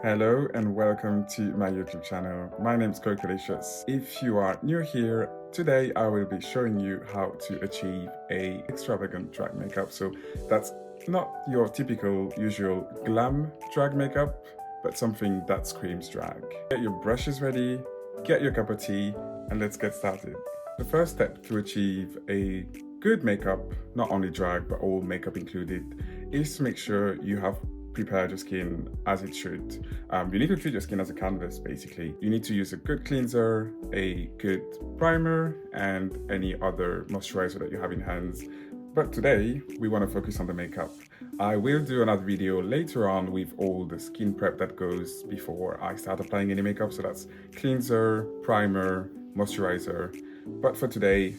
Hello and welcome to my YouTube channel. My name is Cocolicious. If you are new here, today I will be showing you how to achieve a extravagant drag makeup. So that's not your typical usual glam drag makeup, but something that screams drag. Get your brushes ready, get your cup of tea, and let's get started. The first step to achieve a good makeup, not only drag but all makeup included, is to make sure you have prepared your skin as it should. You need to treat your skin as a canvas, basically. You need to use a good cleanser, a good primer, and any other moisturizer that you have in hands. But today, we want to focus on the makeup. I will do another video later on with all the skin prep that goes before I start applying any makeup. So that's cleanser, primer, moisturizer. But for today,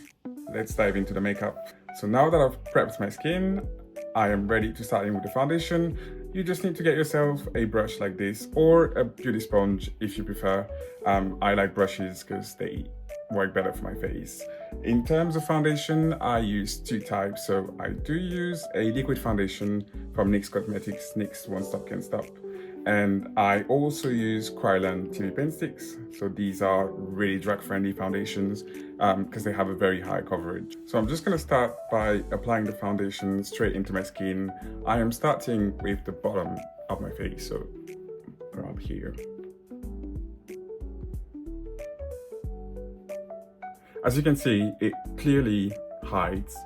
let's dive into the makeup. So now that I've prepped my skin, I am ready to start in with the foundation. You just need to get yourself a brush like this or a beauty sponge if you prefer. I like brushes because they work better for my face. In terms of foundation, I use two types. So I do use a liquid foundation from NYX Cosmetics, NYX One Stop Can't Stop. And I also use Kryolan TV Paint Sticks. So these are really drag-friendly foundations because they have a very high coverage. So I'm just going to start by applying the foundation straight into my skin. I am starting with the bottom of my face, so around here. As you can see, it clearly hides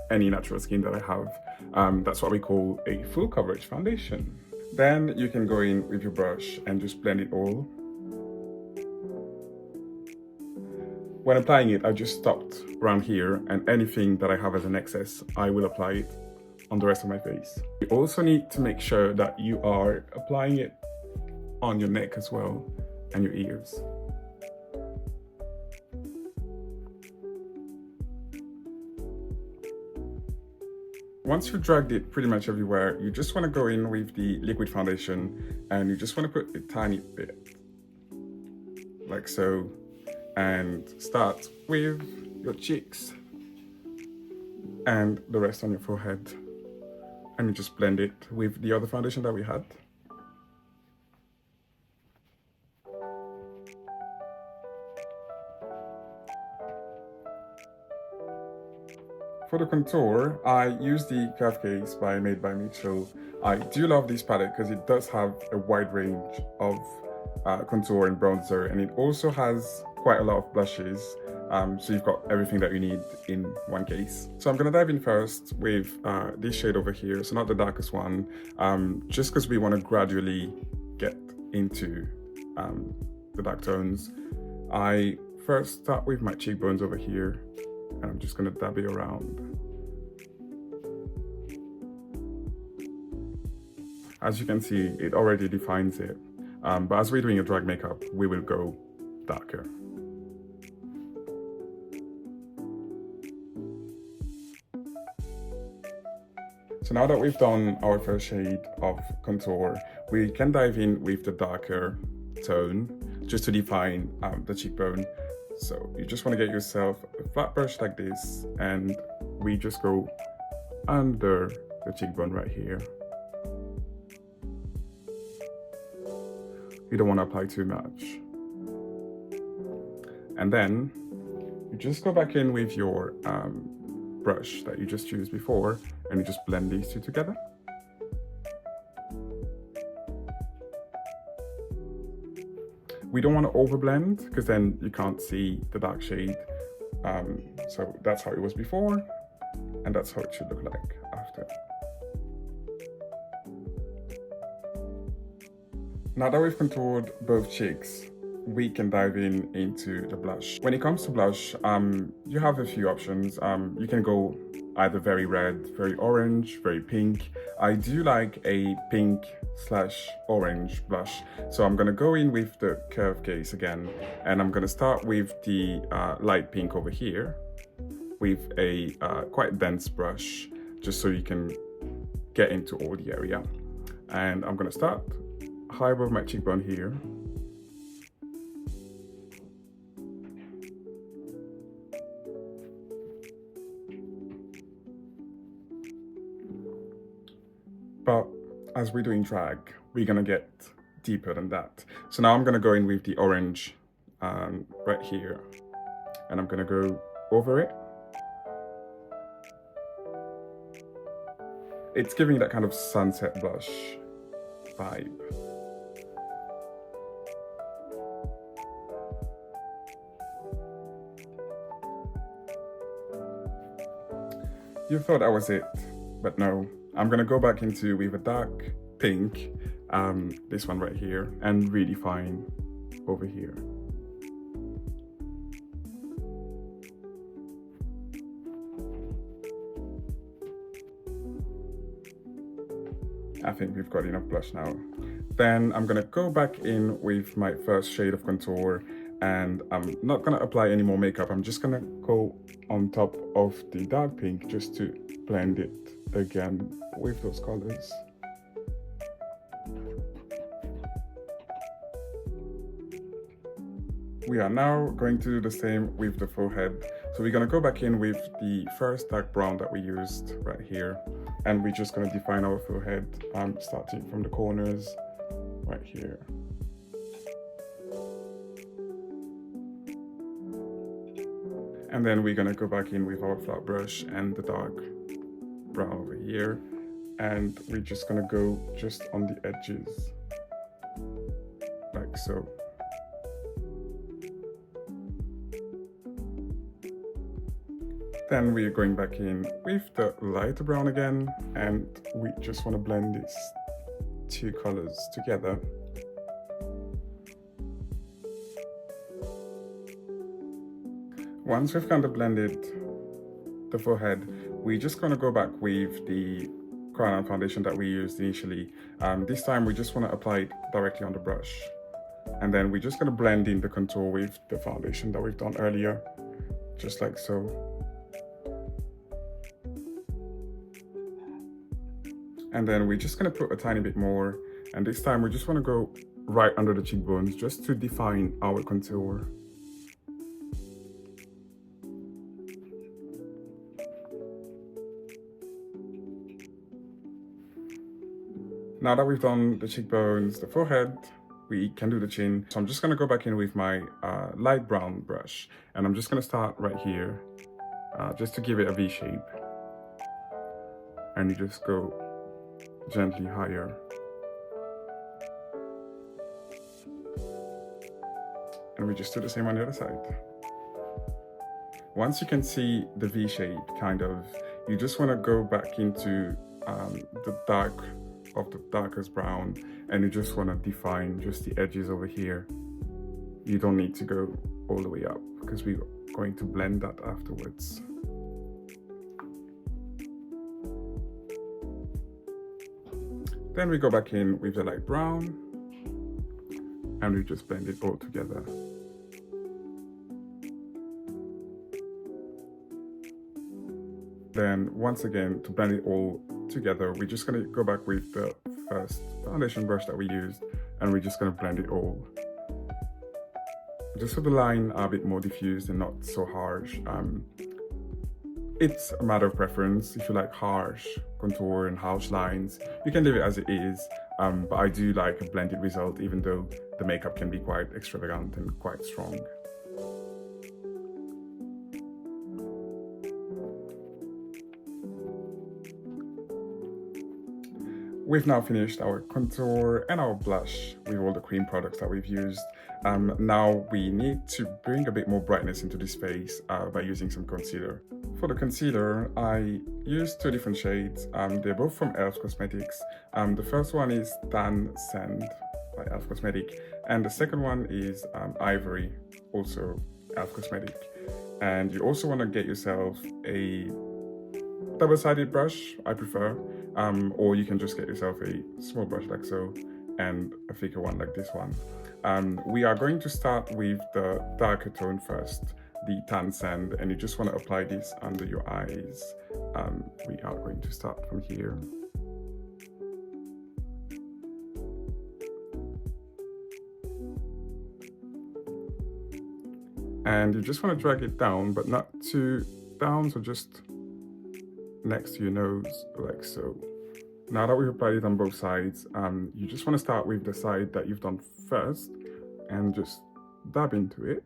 any natural skin that I have. That's what we call a full coverage foundation. Then you can go in with your brush and just blend it all. When applying it, I just stopped around here, and anything that I have as an excess, I will apply it on the rest of my face. You also need to make sure that you are applying it on your neck as well and your ears. Once you've dragged it pretty much everywhere, you just want to go in with the liquid foundation and you just want to put a tiny bit, like so, and start with your cheeks and the rest on your forehead. And you just blend it with the other foundation that we had. For the contour, I use the Curve Case by Made by Mitchell. I do love this palette because it does have a wide range of contour and bronzer, and it also has quite a lot of blushes. So you've got everything that you need in one case. So I'm gonna dive in first with this shade over here. So not the darkest one, just because we want to gradually get into the dark tones. I first start with my cheekbones over here, and I'm just gonna dab it around. As you can see, it already defines it. But as we're doing a drag makeup, we will go darker. So now that we've done our first shade of contour, we can dive in with the darker tone just to define the cheekbone. So you just want to get yourself a flat brush like this, and we just go under the cheekbone right here. You don't want to apply too much. And then you just go back in with your brush that you just used before, and you just blend these two together. We don't want to overblend because then you can't see the dark shade. So that's how it was before, and that's how it should look like after. Now that we've contoured both cheeks, we can dive into the blush. When it comes to blush, you have a few options. You can go either very red, very orange, very pink. I do like a pink/orange blush. So I'm gonna go in with the Curve Case again, and I'm gonna start with the light pink over here with a quite dense brush, just so you can get into all the area. And I'm gonna start high above my cheekbone here. But as we're doing drag, we're gonna get deeper than that. So now I'm going to go in with the orange right here, and I'm going to go over it. It's giving that kind of sunset blush vibe. You thought that was it, but no. I'm gonna go back into with a dark pink, this one right here, and redefine over here. I think we've got enough blush now. Then I'm gonna go back in with my first shade of contour, and I'm not gonna apply any more makeup. I'm just gonna go on top of the dark pink just to blend it again with those colors. We are now going to do the same with the forehead. So we're gonna go back in with the first dark brown that we used right here, and we're just gonna define our forehead, starting from the corners right here. And then we're gonna go back in with our flat brush and the dark brown over here, and we're just gonna go just on the edges, like so. Then we are going back in with the lighter brown again, and we just want to blend these two colors together. Once we've kind of blended the forehead, we're just going to go back with the crown and foundation that we used initially. This time we just want to apply it directly on the brush, and then we're just going to blend in the contour with the foundation that we've done earlier, just like so. And then we're just gonna put a tiny bit more, and this time we just wanna go right under the cheekbones just to define our contour. Now that we've done the cheekbones, the forehead, we can do the chin. So I'm just gonna go back in with my light brown brush, and I'm just gonna start right here, just to give it a V shape. And you just go gently higher. And we just do the same on the other side. Once you can see the V shape, kind of, you just want to go back into the dark of the darkest brown, and you just want to define just the edges over here. You don't need to go all the way up because we're going to blend that afterwards. Then we go back in with the light brown, and we just blend it all together. Then once again, to blend it all together, we're just gonna go back with the first foundation brush that we used, and we're just gonna blend it all. Just so the lines are a bit more diffused and not so harsh. It's a matter of preference. If you like harsh contour and harsh lines, you can leave it as it is. But I do like a blended result, even though the makeup can be quite extravagant and quite strong. We've now finished our contour and our blush with all the cream products that we've used. Now we need to bring a bit more brightness into this face by using some concealer. For the concealer, I used two different shades. They're both from e.l.f. Cosmetics. The first one is Tan Sand by e.l.f. Cosmetics, and the second one is Ivory, also e.l.f. Cosmetics. And you also want to get yourself a double-sided brush, I prefer, or you can just get yourself a small brush like so, and a thicker one like this one. We are going to start with the darker tone first, the Tan Sand, and you just want to apply this under your eyes. We are going to start from here. And you just want to drag it down, but not too down, so just next to your nose, like so. Now that we've applied it on both sides, you just want to start with the side that you've done first and just dab into it.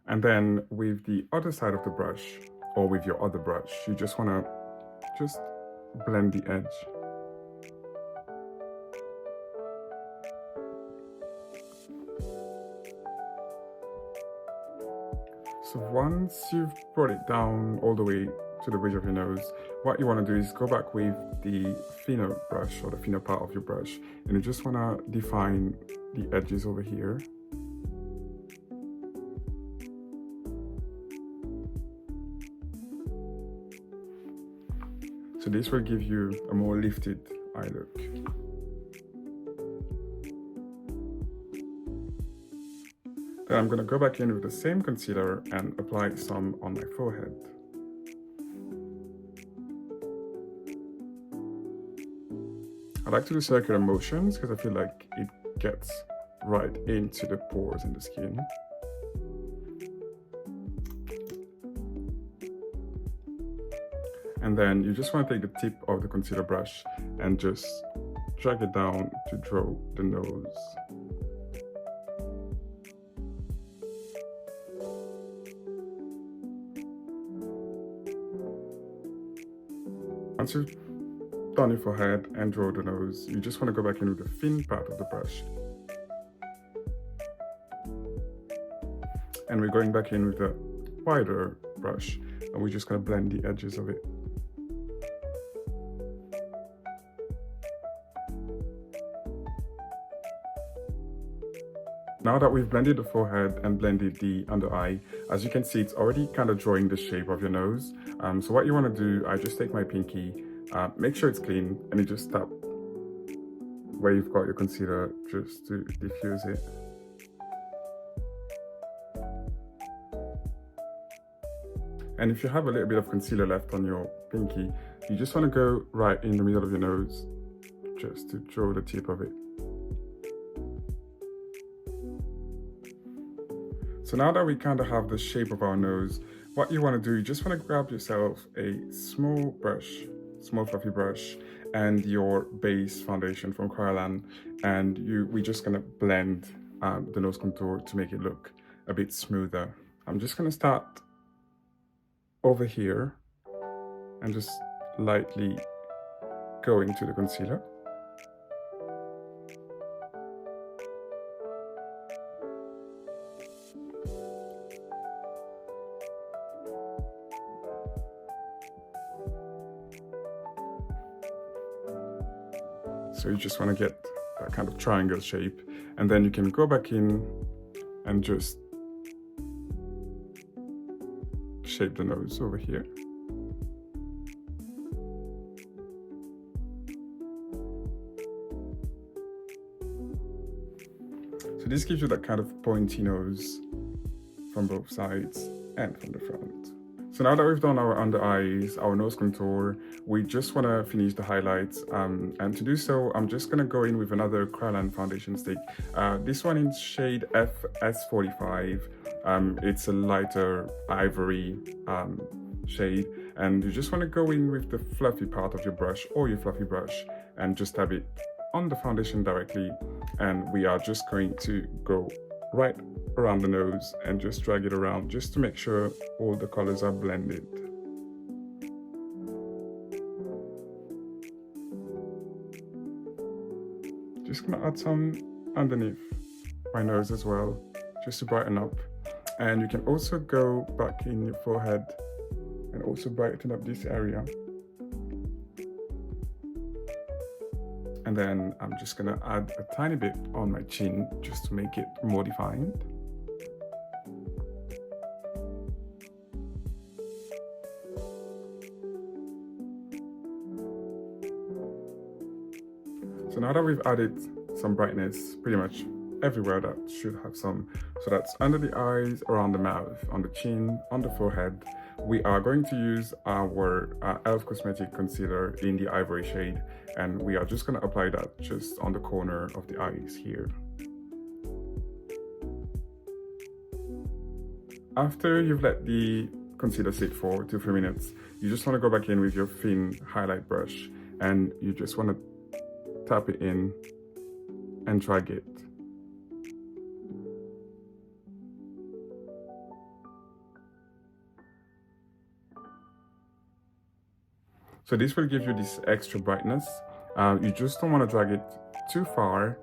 And then with the other side of the brush, or with your other brush, you just want to just blend the edge. So once you've brought it down all the way to the bridge of your nose, what you want to do is go back with the thinner brush, or the thinner part of your brush, and you just want to define the edges over here. So this will give you a more lifted eye look. Then I'm going to go back in with the same concealer and apply some on my forehead. I like to do circular motions because I feel like it gets right into the pores in the skin. And then you just want to take the tip of the concealer brush and just drag it down to draw the nose. Once you've done your forehead and draw the nose, you just want to go back in with the thin part of the brush. And we're going back in with the wider brush, and we're just going to blend the edges of it. Now that we've blended the forehead and blended the under eye, as you can see, it's already kind of drawing the shape of your nose. So what you want to do, I just take my pinky, make sure it's clean, and you just tap where you've got your concealer just to diffuse it. And if you have a little bit of concealer left on your pinky, you just want to go right in the middle of your nose just to draw the tip of it. So now that we kind of have the shape of our nose, what you want to do, you just want to grab yourself a small brush, small fluffy brush, and your base foundation from Cocolicious, and we're just going to blend the nose contour to make it look a bit smoother. I'm just going to start over here and just lightly go into the concealer. So you just want to get that kind of triangle shape, and then you can go back in and just shape the nose over here. So this gives you that kind of pointy nose from both sides and from the front. So now that we've done our under eyes, our nose contour, we just want to finish the highlights. And to do so, I'm just going to go in with another Cocolicious foundation stick. This one in shade FS45. It's a lighter ivory shade. And you just want to go in with the fluffy part of your brush, or your fluffy brush, and just have it on the foundation directly. And we are just going to go right around the nose and just drag it around just to make sure all the colors are blended. Just gonna add some underneath my nose as well, just to brighten up. And you can also go back in your forehead and also brighten up this area. And then I'm just gonna add a tiny bit on my chin just to make it more defined. So now that we've added some brightness pretty much everywhere that should have some, so that's under the eyes, around the mouth, on the chin, on the forehead, we are going to use our e.l.f. Cosmetic concealer in the ivory shade, and we are just going to apply that just on the corner of the eyes here. After you've let the concealer sit for 2-3 minutes, you just want to go back in with your thin highlight brush and you just want to tap it in and drag it. So this will give you this extra brightness. You just don't want to drag it too far,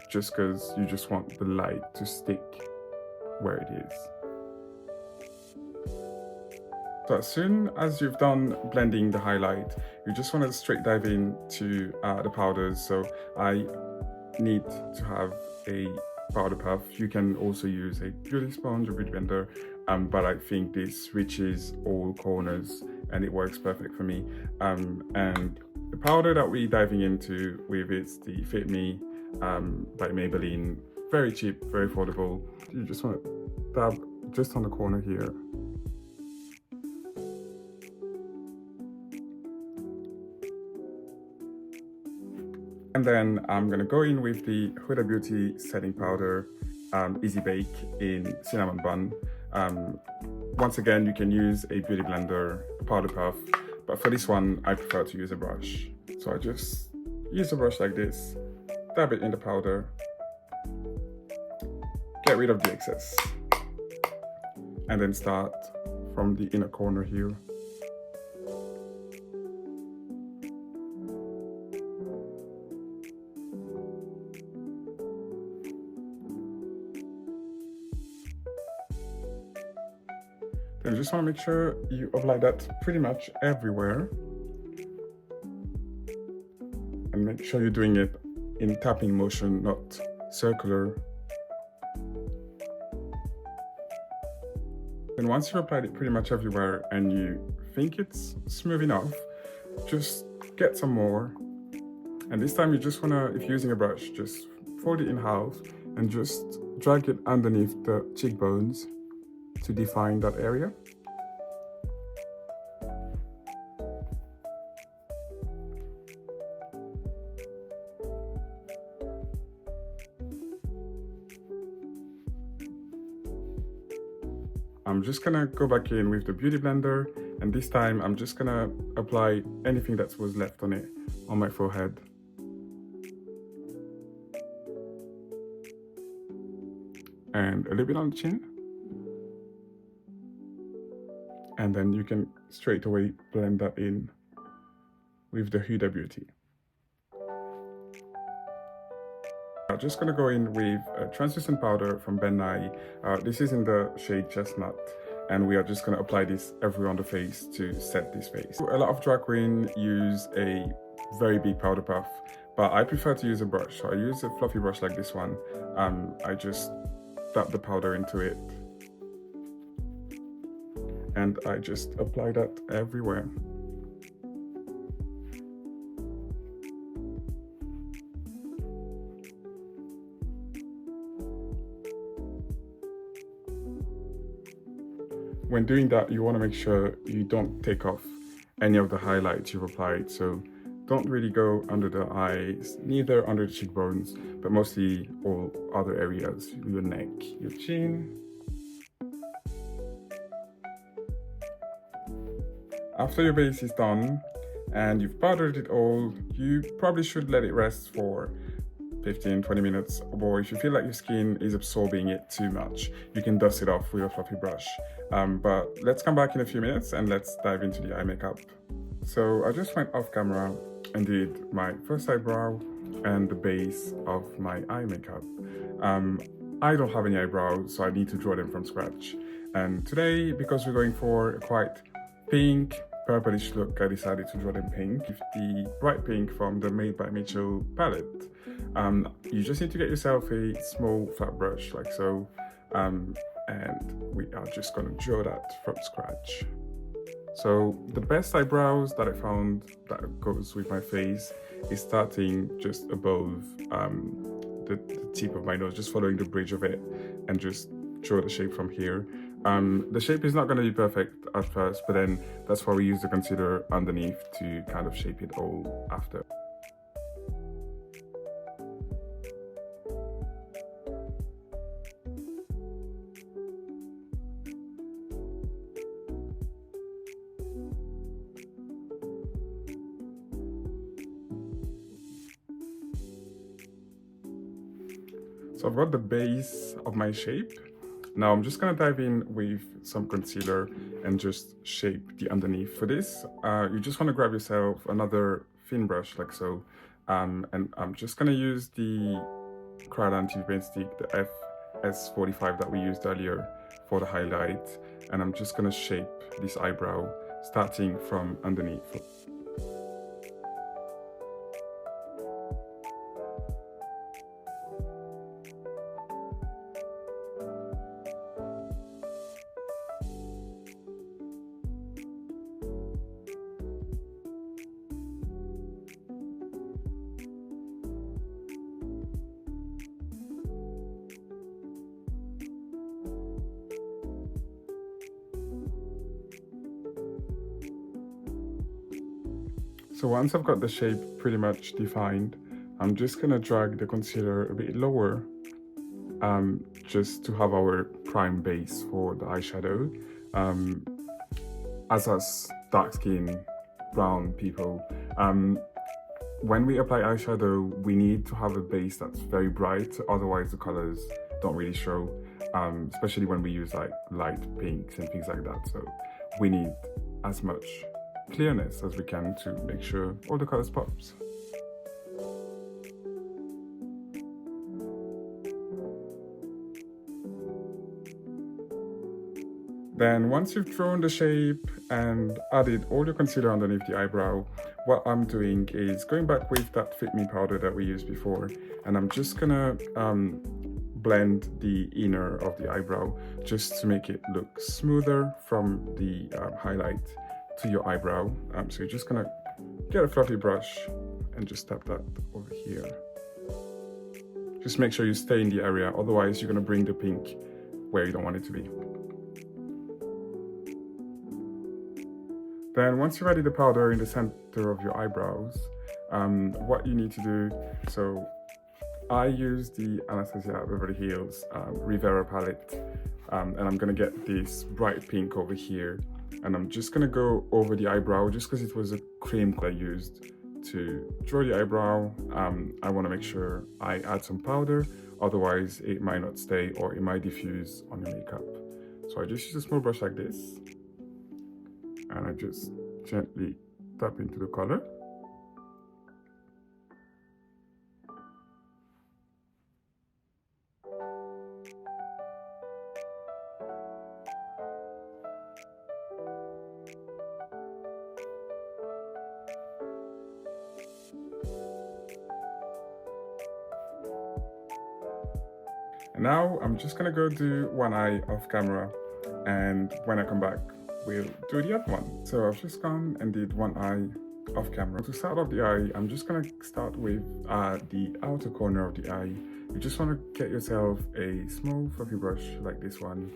just because you just want the light to stick where it is. So as soon as you've done blending the highlight, you just want to straight dive into the powders. So I need to have a powder puff. You can also use a beauty sponge or beauty blender, but I think this reaches all corners and it works perfect for me. And the powder that we're diving into with it's the Fit Me by Maybelline. Very cheap, very affordable. You just want to dab just on the corner here. And then I'm gonna go in with the Huda Beauty setting powder, Easy Bake in Cinnamon Bun. Once again, you can use a beauty blender, a powder puff, but for this one, I prefer to use a brush. So I just use a brush like this, dab it in the powder, get rid of the excess, and then start from the inner corner here. Then you just want to make sure you apply that pretty much everywhere. And make sure you're doing it in tapping motion, not circular. And once you've applied it pretty much everywhere and you think it's smooth enough, just get some more. And this time you just want to, if you're using a brush, just fold it in half and just drag it underneath the cheekbones to define that area. I'm just gonna go back in with the beauty blender, and this time I'm just gonna apply anything that was left on it on my forehead. And a little bit on the chin. And then you can straight away blend that in with the Huda Beauty. I'm just gonna go in with a translucent powder from Ben Nye. This is in the shade Chestnut, and we are just gonna apply this everywhere on the face to set this face. A lot of drag queens use a very big powder puff, but I prefer to use a brush. So I use a fluffy brush like this one. I just dab the powder into it, and I just apply that everywhere. When doing that, you want to make sure you don't take off any of the highlights you've applied. So don't really go under the eyes, neither under the cheekbones, but mostly all other areas, your neck, your chin. After your base is done and you've powdered it all, you probably should let it rest for 15-20 minutes, or if you feel like your skin is absorbing it too much, you can dust it off with a fluffy brush. But let's come back in a few minutes and let's dive into the eye makeup. So I just went off camera and did my first eyebrow and the base of my eye makeup. I don't have any eyebrows, so I need to draw them from scratch. And today, because we're going for a quite pink, purplish look, I decided to draw them pink with the bright pink from the Made by Mitchell palette. You just need to get yourself a small flat brush like so, and we are just going to draw that from scratch. So the best eyebrows that I found that goes with my face is starting just above the tip of my nose, just following the bridge of it and just draw the shape from here. The shape is not going to be perfect at first, but then that's why we use the concealer underneath to kind of shape it all after. So I've got the base of my shape. Now I'm just gonna dive in with some concealer and just shape the underneath. For this, you just wanna grab yourself another thin brush like so. And I'm just gonna use the Cryolan Paint Stick, the FS45 that we used earlier for the highlight. And I'm just gonna shape this eyebrow starting from underneath. So once I've got the shape pretty much defined, I'm just gonna drag the concealer a bit lower just to have our prime base for the eyeshadow. As us dark skin brown people, when we apply eyeshadow, we need to have a base that's very bright, otherwise the colors don't really show, especially when we use like light pinks and things like that. So we need as much clearness as we can to make sure all the colors pops. Then once you've drawn the shape and added all your concealer underneath the eyebrow, what I'm doing is going back with that Fit Me powder that we used before, and I'm just gonna blend the inner of the eyebrow just to make it look smoother from the highlight to your eyebrow. So you're just gonna get a fluffy brush and just tap that over here. Just make sure you stay in the area, otherwise you're gonna bring the pink where you don't want it to be. Then once you've added the powder in the center of your eyebrows, what you need to do, so I use the Anastasia Beverly Hills Rivera palette, and I'm gonna get this bright pink over here, and I'm just gonna go over the eyebrow just because it was a cream I used to draw the eyebrow. I wanna make sure I add some powder, otherwise it might not stay or it might diffuse on your makeup. So I just use a small brush like this, and I just gently tap into the color. And now I'm just gonna go do one eye off camera, and when I come back, we'll do the other one. So I've just gone and did one eye off camera. To start off the eye, I'm just gonna start with the outer corner of the eye. You just wanna get yourself a small fluffy brush like this one,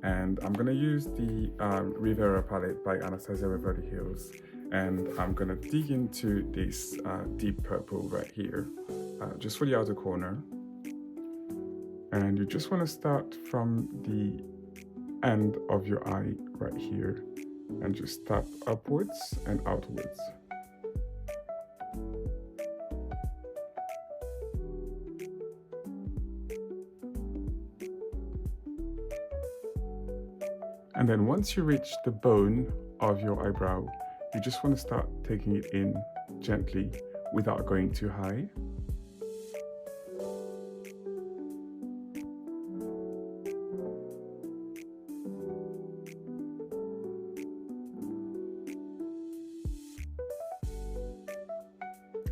and I'm gonna use the Rivera palette by Anastasia Beverly Hills, and I'm gonna dig into this deep purple right here, just for the outer corner. And you just wanna start from the end of your eye right here and just tap upwards and outwards. And then once you reach the bone of your eyebrow, you just want to start taking it in gently without going too high.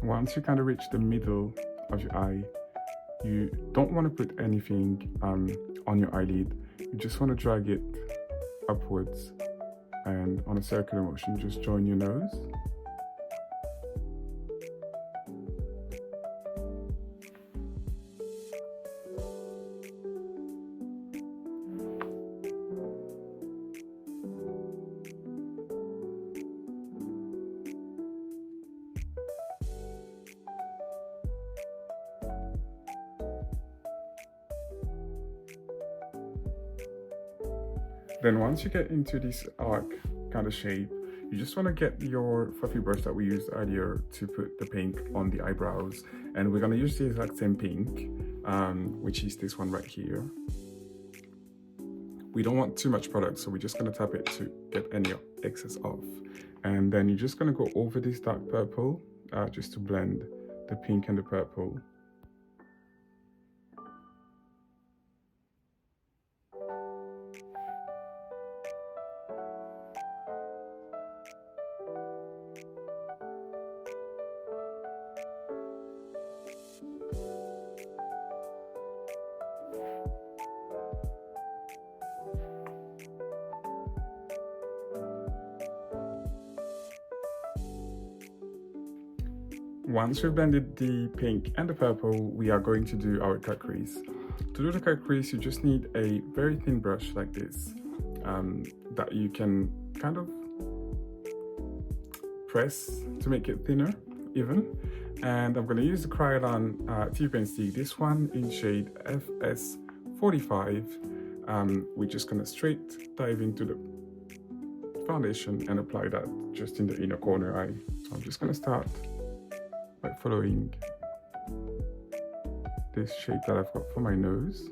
Once you kind of reach the middle of your eye, you don't want to put anything on your eyelid. You just want to drag it upwards and on a circular motion, just join your nose. Then once you get into this arc kind of shape, you just want to get your fluffy brush that we used earlier to put the pink on the eyebrows, And we're going to use the exact same pink, which is this one right here. We don't want too much product, so we're just going to tap it to get any excess off. And then you're just going to go over this dark purple just to blend the pink and the purple. Once we've blended the pink and the purple, we are going to do our cut crease. To do the cut crease, you just need a very thin brush like this that you can kind of press to make it thinner, even. And I'm going to use the Crayon T-Pen stick, this one in shade FS45. We're just going to straight dive into the foundation and apply that just in the inner corner eye. So I'm just going to start by following this shape that I've got for my nose.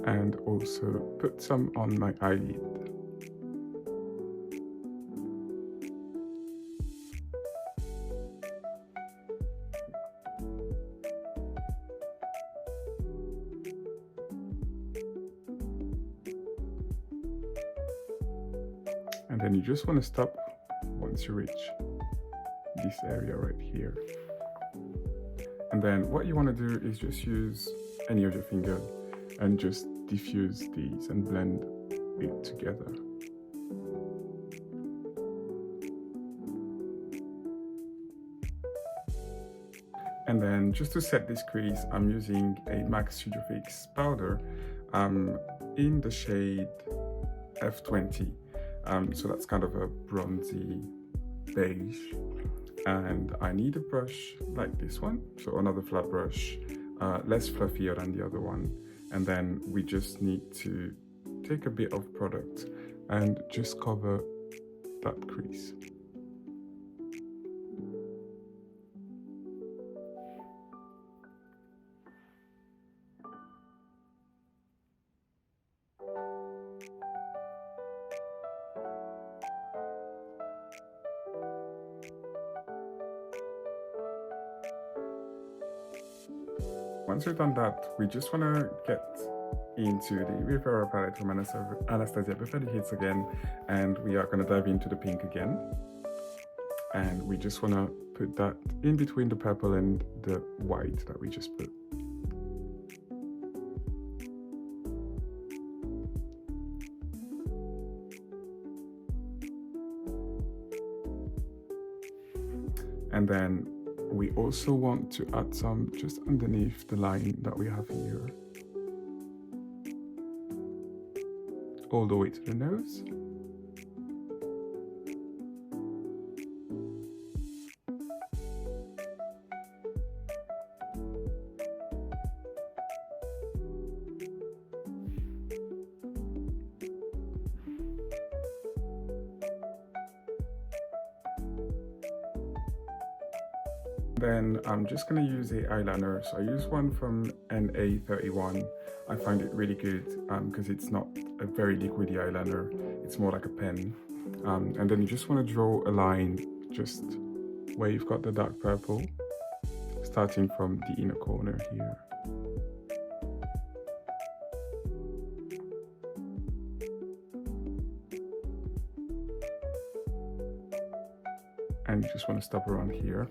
And also put some on my eyelid. And then you just want to stop once you reach this area right here. And then what you want to do is just use any of your finger and just diffuse these and blend it together. And then just to set this crease, I'm using a MAC Studio Fix powder in the shade F20. So that's kind of a bronzy beige. And I need a brush like this one, so another flat brush, less fluffier than the other one. And then we just need to take a bit of product and just cover that crease. Once we've done that, we just want to get into the Riviera palette from Anastasia Beverly Hills again, and we are going to dive into the pink again. And we just want to put that in between the purple and the white that we just put. And then we also want to add some just underneath the line that we have here, all the way to the nose. Then I'm just going to use a eyeliner. So I use one from NA31. I find it really good because it's not a very liquidy eyeliner. It's more like a pen. And then you just want to draw a line just where you've got the dark purple, starting from the inner corner here. And you just want to stop around here.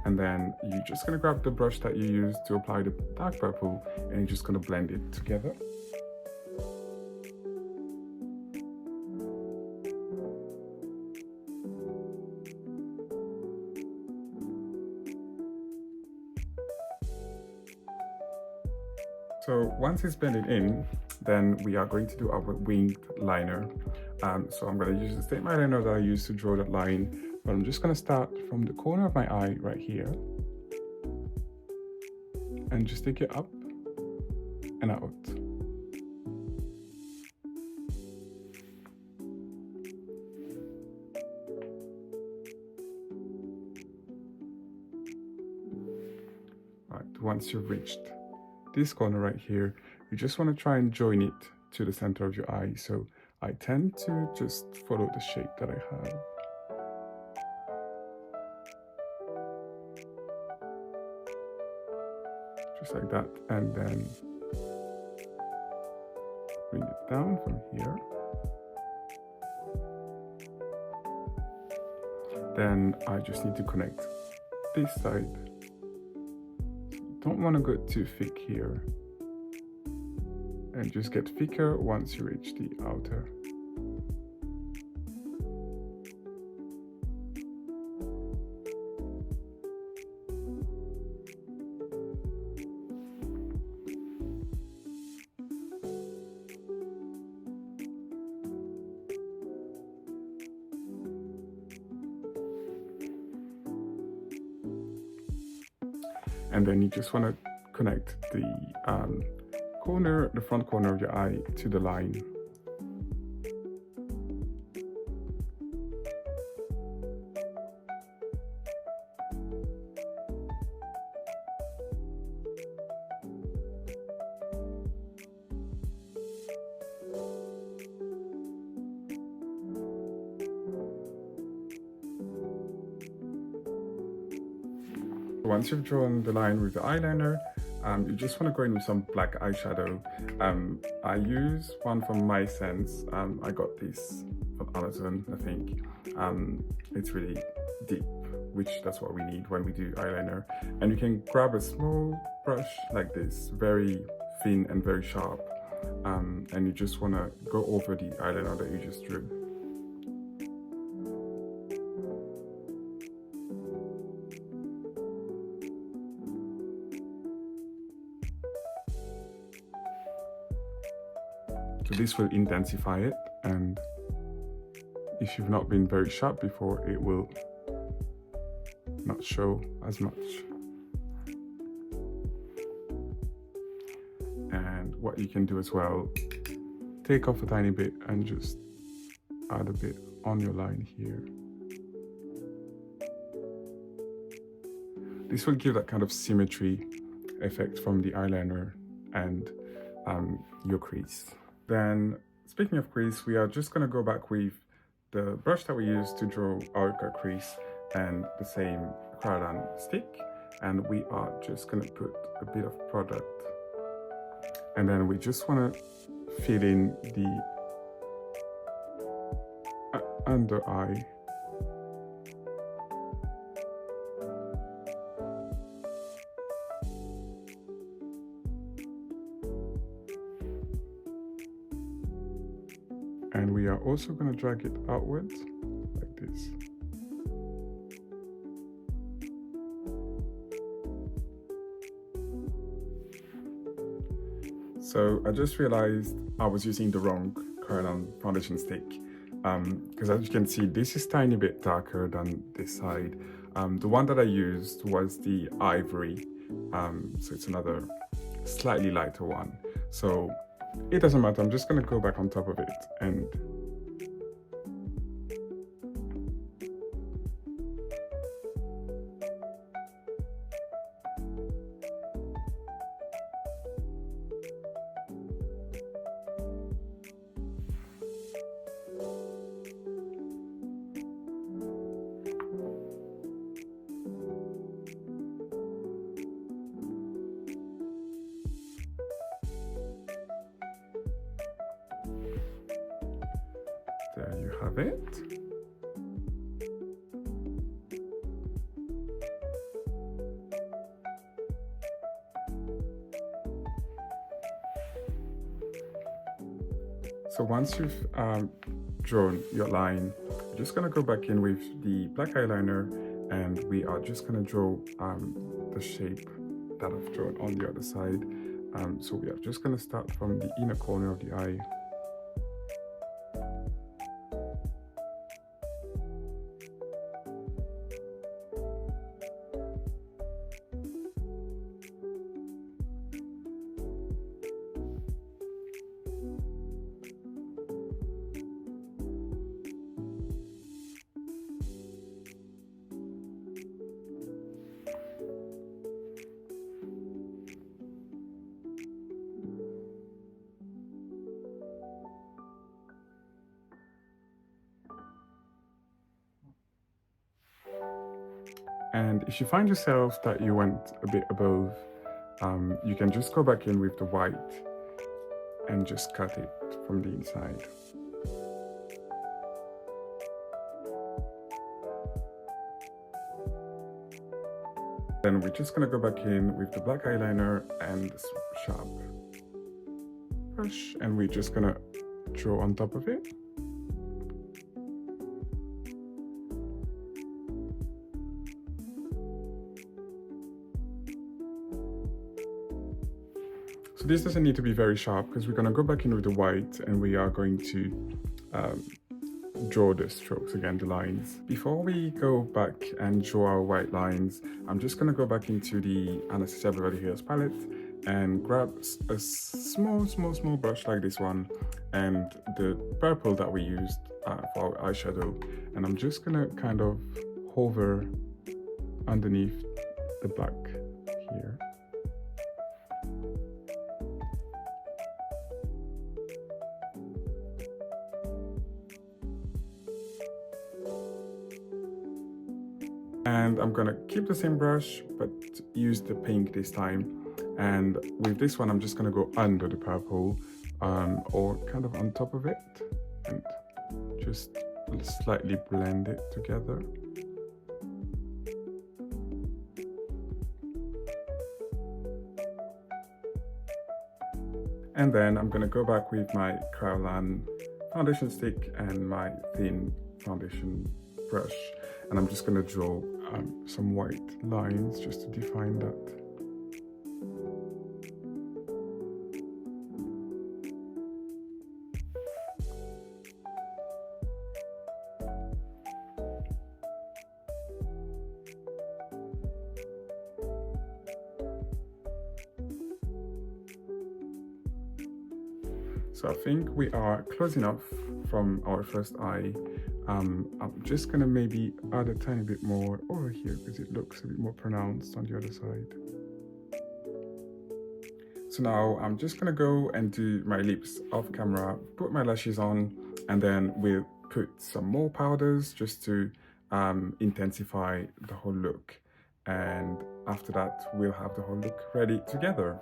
And then you're just going to grab the brush that you used to apply the dark purple and you're just going to blend it together. So once it's blended in, then we are going to do our winged liner. So I'm going to use the same eyeliner that I used to draw that line But I'm just going to start from the corner of my eye right here and just take it up and out. Right, once you've reached this corner right here, you just want to try and join it to the center of your eye. So I tend to just follow the shape that I have. Just like that, and then bring it down from here. Then I just need to connect this side. Don't want to go too thick here, and just get thicker once you reach the outer. And then you just want to connect the front corner of your eye to the line. Once you've drawn the line with the eyeliner, you just want to go in with some black eyeshadow. I use one from My Sense. I got this from Amazon, I think. It's really deep, which that's what we need when we do eyeliner. And you can grab a small brush like this, very thin and very sharp, and you just want to go over the eyeliner that you just drew. So this will intensify it, and if you've not been very sharp before, it will not show as much. And what you can do as well, take off a tiny bit and just add a bit on your line here. This will give that kind of symmetry effect from the eyeliner and your crease. Then, speaking of crease, we are just going to go back with the brush that we used to draw our crease and the same crayon stick, and we are just going to put a bit of product, and then we just want to fill in the under eye. And we are also going to drag it outwards like this. So I just realized I was using the wrong crayon foundation stick, because as you can see, this is a tiny bit darker than this side. The one that I used was the ivory, so it's another slightly lighter one. So it doesn't matter, I'm just going to go back on top of it and there you have it. So once you've drawn your line, you're just going to go back in with the black eyeliner, and we are just going to draw the shape that I've drawn on the other side. So we are just going to start from the inner corner of the eye. And if you find yourself that you went a bit above, you can just go back in with the white and just cut it from the inside. Then we're just gonna go back in with the black eyeliner and the sharp brush, and we're just gonna draw on top of it. So this doesn't need to be very sharp because we're gonna go back in with the white and we are going to draw the strokes again, the lines. Before we go back and draw our white lines, I'm just gonna go back into the Anastasia Beverly Hills palette and grab a small brush like this one and the purple that we used for our eyeshadow, and I'm just gonna kind of hover underneath the black here. And I'm gonna keep the same brush but use the pink this time, and with this one I'm just gonna go under the purple or kind of on top of it and just slightly blend it together. And then I'm gonna go back with my Cryolan foundation stick and my thin foundation brush, and I'm just gonna draw some white lines just to define that. So I think we are close enough from our first eye. I'm just gonna maybe add a tiny bit more over here because it looks a bit more pronounced on the other side. So now I'm just gonna go and do my lips off camera, put my lashes on, and then we'll put some more powders just to intensify the whole look. And after that, we'll have the whole look ready together.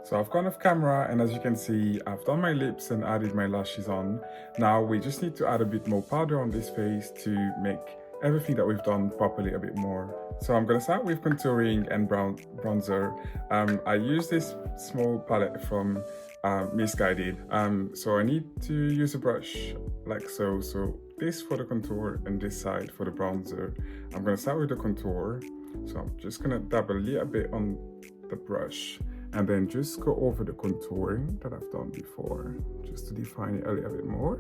So I've gone off camera, and as you can see, I've done my lips and added my lashes on. Now we just need to add a bit more powder on this face to make everything that we've done properly a bit more. So I'm gonna start with contouring and bronzer. I use this small palette from Misguided. So I need to use a brush like so. So this for the contour and this side for the bronzer. I'm gonna start with the contour. So I'm just gonna dab a little bit on the brush and then just go over the contouring that I've done before, just to define it a little bit more.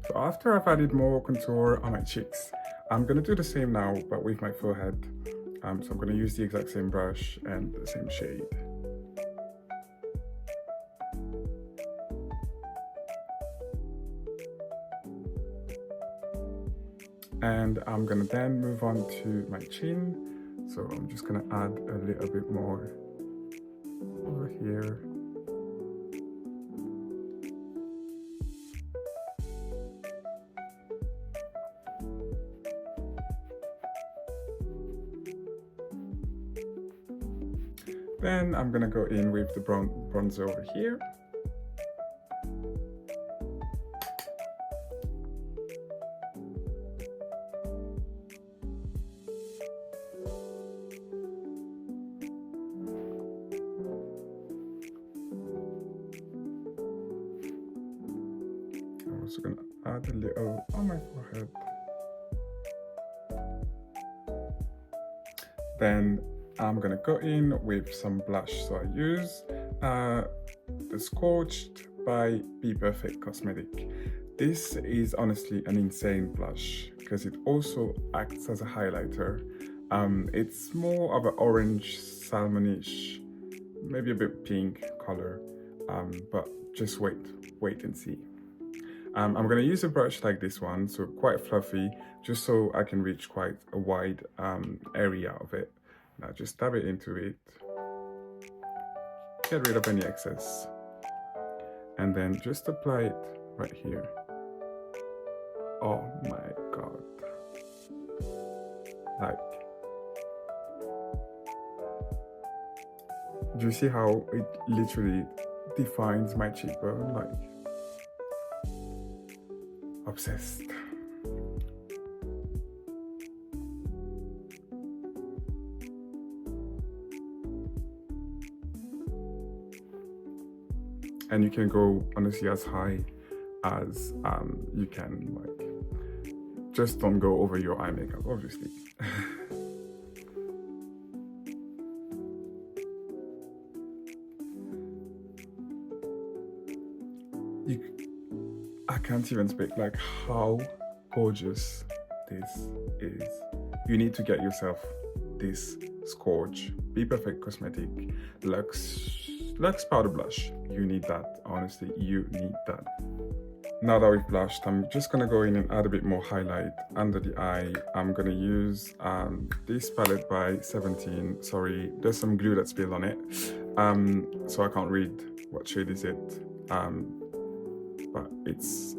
So after I've added more contour on my cheeks, I'm gonna do the same now, but with my forehead. So I'm gonna use the exact same brush and the same shade. And I'm gonna then move on to my chin. So I'm just gonna add a little bit more over here. Then I'm gonna go in with the bronzer over here. I'm also gonna add a little on my forehead. Then I'm gonna go in with some blush. So I use the Scorched by Be Perfect Cosmetic. This is honestly an insane blush because it also acts as a highlighter. It's more of an orange, salmonish, maybe a bit pink color, but just wait and see. I'm going to use a brush like this one, so quite fluffy, just so I can reach quite a wide area of it. Now just dab it into it, get rid of any excess, and then just apply it right here. Oh my god. Like, do you see how it literally defines my cheekbone? Like, obsessed. And you can go honestly as high as you can, like, just don't go over your eye makeup, obviously. I can't even speak like how gorgeous this is. You need to get yourself this Scorch Be Perfect Cosmetic Luxe Powder Blush. You need that, honestly, you need that. Now that we've blushed, I'm just gonna go in and add a bit more highlight under the eye. I'm gonna use this palette by 17. Sorry, there's some glue that spilled on it, so I can't read what shade is it. But it's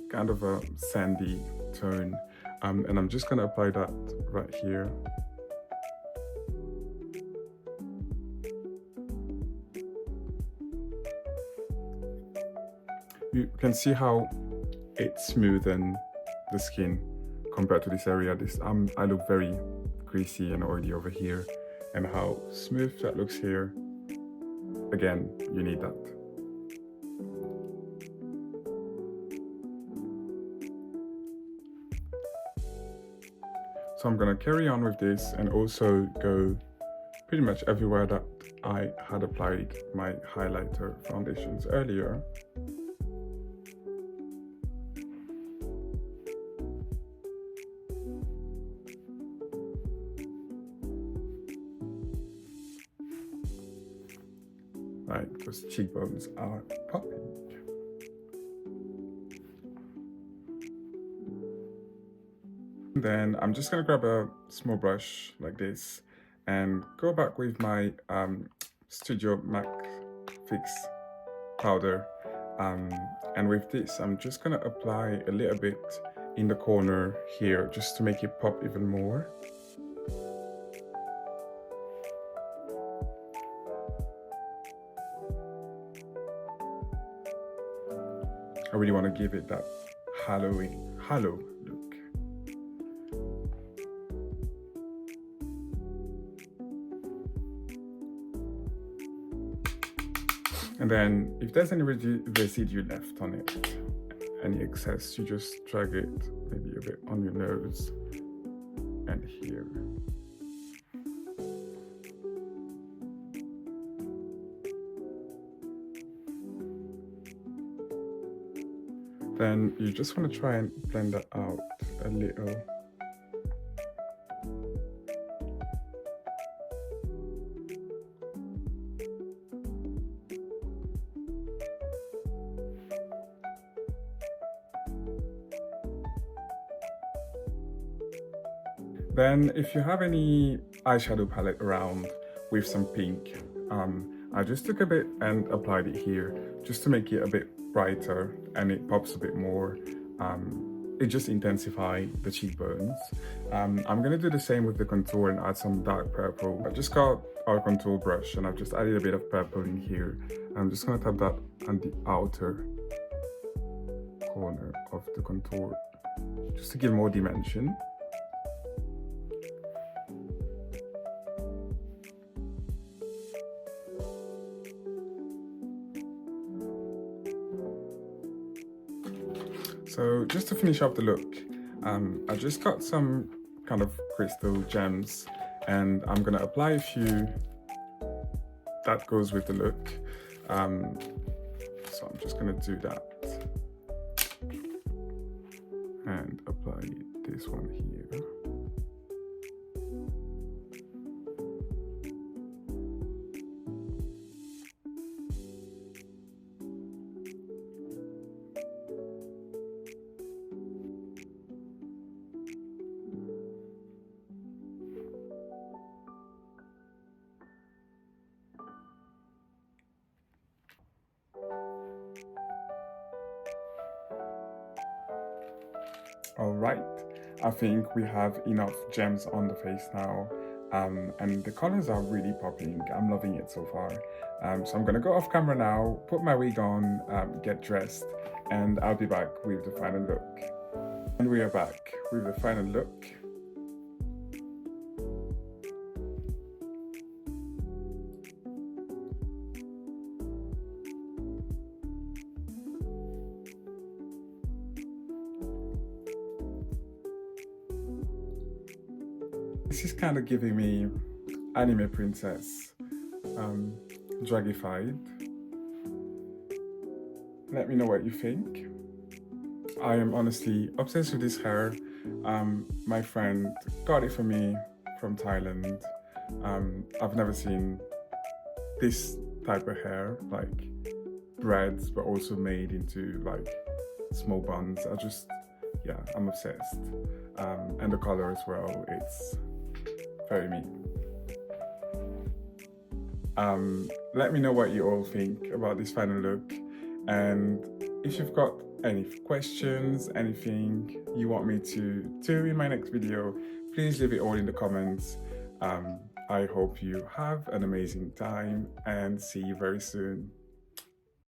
kind of a sandy tone, and I'm just gonna apply that right here. You can see how it's smoothened the skin compared to this area. I look very greasy and oily over here, and how smooth that looks here. Again, you need that. So I'm gonna carry on with this and also go pretty much everywhere that I had applied my highlighter foundations earlier. Like, those cheekbones are popping. Then I'm just gonna grab a small brush like this and go back with my Studio MAC Fix powder, and with this I'm just gonna apply a little bit in the corner here just to make it pop even more. I really want to give it that halo look. And then if there's any residue left on it, any excess, you just drag it maybe a bit on your nose and here. Then you just want to try and blend that out a little. Then if you have any eyeshadow palette around with some pink, I just took a bit and applied it here just to make it a bit brighter and it pops a bit more. It just intensifies the cheekbones. I'm gonna do the same with the contour and add some dark purple. I just got our contour brush and I've just added a bit of purple in here. I'm just gonna tap that on the outer corner of the contour just to give more dimension. So just to finish up the look, I just got some kind of crystal gems and I'm gonna apply a few that goes with the look. So I'm just gonna do that and apply this one here. All right, I think we have enough gems on the face now, and the colors are really popping. I'm loving it so far. So I'm gonna go off camera now, put my wig on, get dressed, and I'll be back with the final look. And we are back with the final look. This is kind of giving me anime princess, dragified. Let me know what you think. I am honestly obsessed with this hair. My friend got it for me from Thailand. I've never seen this type of hair, like braids, but also made into like small buns. Yeah, I'm obsessed. And the color as well, it's very me. Let me know what you all think about this final look, and if you've got any questions, anything you want me to do in my next video, please leave it all in the comments. I hope you have an amazing time and see you very soon.